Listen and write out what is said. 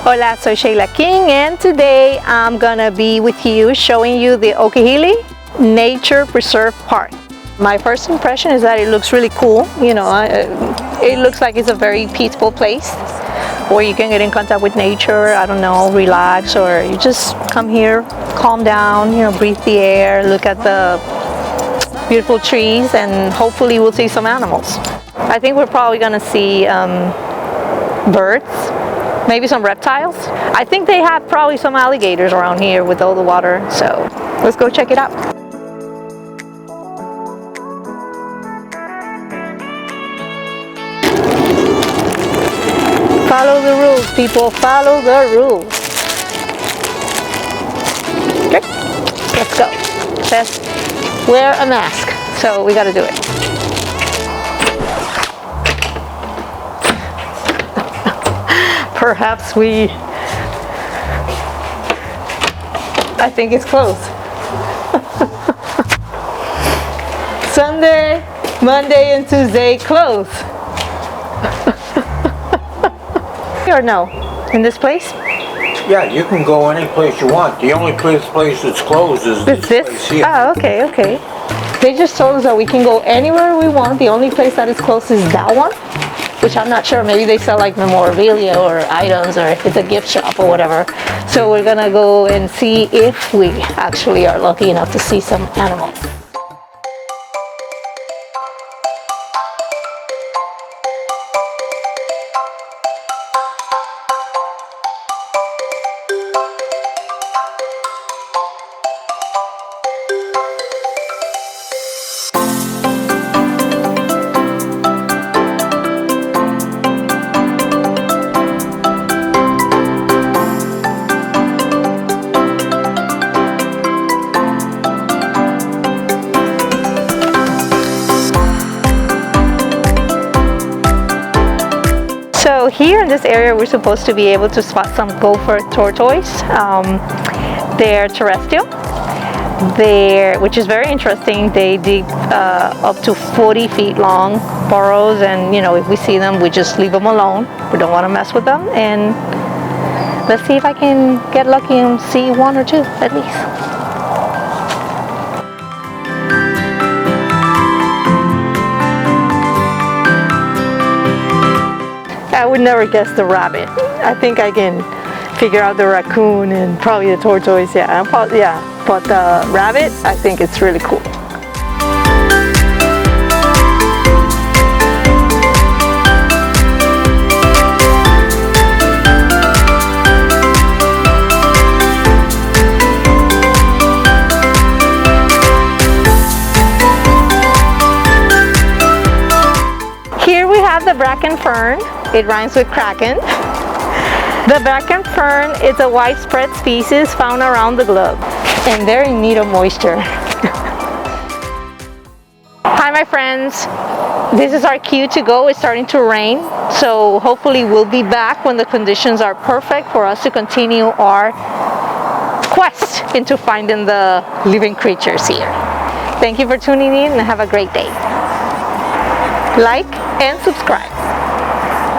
Hola, soy Sheila King, and today I'm gonna be with you showing you the Okeeheelee Nature Preserve Park. My first impression is that it looks really cool. You know, it looks like it's a very peaceful place where you can get in contact with nature, I don't know, relax, or you just come here, calm down, you know, breathe the air, look at the beautiful trees, and hopefully we'll see some animals. I think we're probably gonna see birds, maybe some reptiles. I think they have probably some alligators around here with all the water, so let's go check it out. Follow the rules, people, follow the rules. Okay, let's go. Let's wear a mask, so we gotta do it. Perhaps I think it's closed. Sunday, Monday, and Tuesday closed. Or no, in this place? Yeah, you can go any place you want. The only place that's closed is this place here. Ah, okay, okay. They just told us that we can go anywhere we want. The only place that is closed is that one, which I'm not sure. Maybe they sell like memorabilia or items, or it's a gift shop or whatever. So we're gonna go and see if we actually are lucky enough to see some animals. So here in this area, we're supposed to be able to spot some gopher tortoise. They're terrestrial, which is very interesting. They dig up to 40 feet long burrows, and you know, if we see them, we just leave them alone. We don't want to mess with them. And let's see if I can get lucky and see one or two at least. I would never guess the rabbit. I think I can figure out the raccoon and probably the tortoise. Yeah, but the rabbit, I think it's really cool. Here we have the bracken fern. It rhymes with kraken. The bracken fern is a widespread species found around the globe, and they're in need of moisture. Hi my friends, this is our cue to go. It's starting to rain, so hopefully we'll be back when the conditions are perfect for us to continue our quest into finding the living creatures here. Thank you for tuning in and have a great day. Like and subscribe.